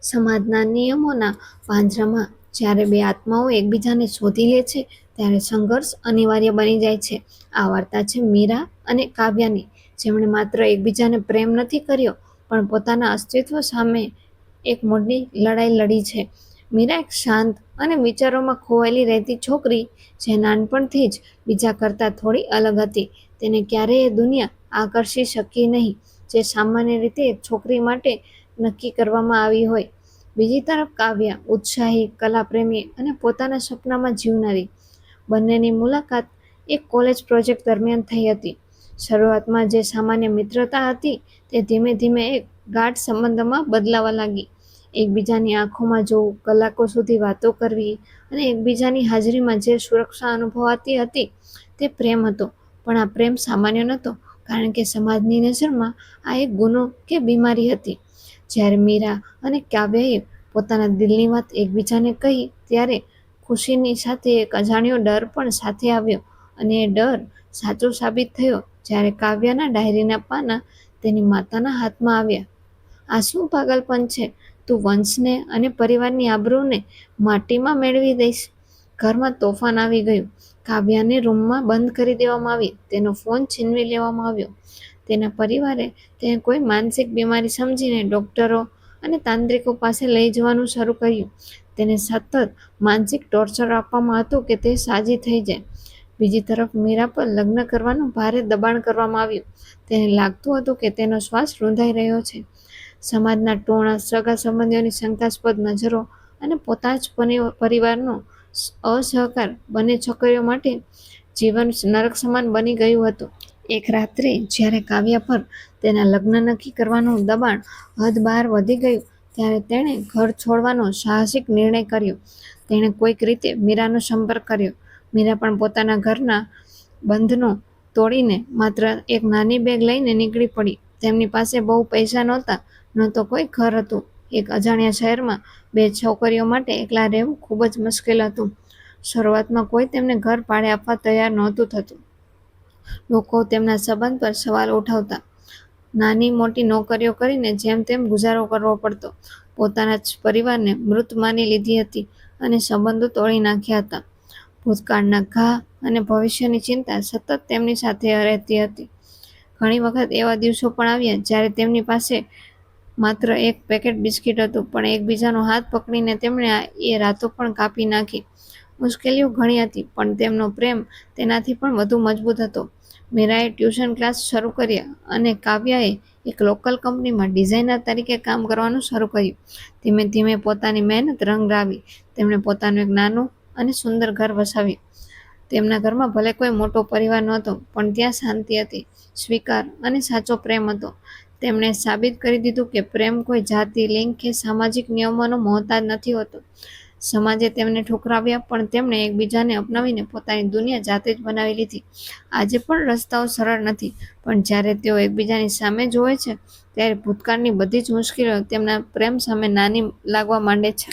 સમાજના નિયમોના પાંજરામાં જ્યારે બે આત્માઓ એકબીજાને શોધી લે છે ત્યારે સંઘર્ષ અનિવાર્ય બની જાય છે. આ વાર્તા છે મીરા અને કાવ્યાની, જેમણે માત્ર એકબીજાને પ્રેમ નથી કર્યો પણ પોતાના અસ્તિત્વ સામે એક મોટી લડાઈ લડી છે. મીરા એક શાંત અને વિચારોમાં ખોવાયેલી રહેતી છોકરી, જે નાનપણથી જ બીજા કરતાં થોડી અલગ હતી. તેને ક્યારેય એ દુનિયા આકર્ષી શકી નહીં જે સામાન્ય રીતે એક છોકરી માટે નક્કી કરવામાં આવી હોય. બીજી તરફ કાવ્યા ઉત્સાહી, કલાપ્રેમી અને પોતાના સપનામાં જીવનારી. બંનેની મુલાકાત એક કોલેજ પ્રોજેક્ટ દરમિયાન થઈ હતી. શરૂઆતમાં જે સામાન્ય મિત્રતા હતી તે ધીમે ધીમે એક ગાઢ સંબંધમાં બદલાવા લાગી. એકબીજાની આંખોમાં જોવું, કલાકો સુધી વાતો કરવી અને એકબીજાની હાજરીમાં જે સુરક્ષા અનુભવાતી હતી તે પ્રેમ હતો. પણ આ પ્રેમ સામાન્ય નહોતો, કારણ કે સમાજની નજરમાં આ એક ગુનો કે બીમારી હતી. જ્યારે મીરા અને કાવ્યાએ પોતાના દિલની વાત એકબીજાને કહી ત્યારે ખુશીની સાથે એક અજાણ્યો ડર પણ સાથે આવ્યો, અને એ ડર સાચો સાબિત થયો જ્યારે કાવ્યાના ડાયરીના પાના તેની માતાના હાથમાં આવ્યા. આ શું પાગલપન છે? તું વંશને અને પરિવારની આબરૂને માટીમાં મેળવી દઈશ. ઘરમાં તોફાન આવી ગયું. કાવ્યાને રૂમમાં બંધ કરી દેવામાં આવી, તેનો ફોન છીનવી લેવામાં આવ્યો. તેના પરિવારે તેને કોઈ માનસિક બીમારી સમજીને ડોક્ટરો અને તાંત્રિકો પાસે લઈ જવાનું શરૂ કર્યું. તેને સતત માનસિક ટોર્ચર આપવામાં હતું કે તે સાજી થઈ જાય. બીજી તરફ મીરા પર લગ્ન કરવાનું ભારે દબાણ કરવામાં આવ્યું. તેને લાગતું હતું કે તેનો શ્વાસ રૂંધાઈ રહ્યો છે. સમાજના ટોણા, સગા સંબંધીઓની શંકાસ્પદ નજરો અને પોતાના જ પરિવારનો અસહકાર બંને છોકરીઓ માટે જીવન નરક સમાન બની ગયું હતું. એક રાત્રે જ્યારે કાવ્યા પર તેના લગ્ન નક્કી કરવાનું દબાણ હદ બહાર વધી ગયું ત્યારે તેણે ઘર છોડવાનો સાહસિક નિર્ણય કર્યો. તેણે કોઈક રીતે મીરાનો સંપર્ક કર્યો. મીરા પણ પોતાના ઘરના બંધનો તોડીને માત્ર એક નાની બેગ લઈને નીકળી પડી. તેમની પાસે બહુ પૈસા નહોતા, ન તો કોઈ ઘર હતું. એક અજાણ્યા શહેરમાં બે છોકરીઓ માટે એકલા રહેવું ખૂબ જ મુશ્કેલ હતું. શરૂઆતમાં કોઈ તેમને ઘર ભાડે આપવા તૈયાર નહોતું થતું. લોકો તેમના સંબંધ પર સવાલ ઉઠાવતા. નાની મોટી નોકરીઓ કરીને જેમ તેમ ગુજારો કરવો પડતો. પોતાના જ પરિવારને મૃત માની લીધી હતી અને સંબંધો તોડી નાખ્યા હતા. ભૂતકાળના ઘા અને ભવિષ્યની ચિંતા સતત તેમની સાથે રહેતી હતી. ઘણી વખત એવા દિવસો પણ આવ્યા જ્યારે તેમની પાસે માત્ર એક પેકેટ બિસ્કિટ હતું, પણ એકબીજાનો હાથ પકડીને તેમણે એ રાતો પણ કાપી નાખી. મુશ્કેલીઓ ઘણી હતી, પણ તેમનો પ્રેમ તેનાથી પણ વધુ મજબૂત હતો. મીરાએ ટ્યુશન ક્લાસ શરૂ કર્યા અને કાવ્યાએ એક લોકલ કંપનીમાં ડિઝાઇનર તરીકે કામ કરવાનું શરૂ કર્યું. ધીમે ધીમે પોતાની મહેનત રંગ લાવી. તેમણે પોતાનું એક નાનું અને સુંદર ઘર વસાવ્યું. તેમના ઘરમાં ભલે કોઈ મોટો પરિવાર નહોતો, પણ ત્યાં શાંતિ હતી, સ્વીકાર અને સાચો પ્રેમ હતો. તેમણે સાબિત કરી દીધું કે પ્રેમ કોઈ જાતિ, લિંગ કે સામાજિક નિયમોનો મોહતાજ નથી હોતો. સમાજે તેમને ઠુકરાવ્યા, પણ તેમણે એકબીજાને અપનાવીને પોતાની દુનિયા જાતે જ બનાવી લીધી. આજે પણ રસ્તાઓ સરળ નથી, પણ જ્યારે તેઓ એકબીજાની સામે જોવે છે ત્યારે ભૂતકાળની બધી જ મુશ્કેલીઓ તેમના પ્રેમ સામે નાની લાગવા માંડે છે.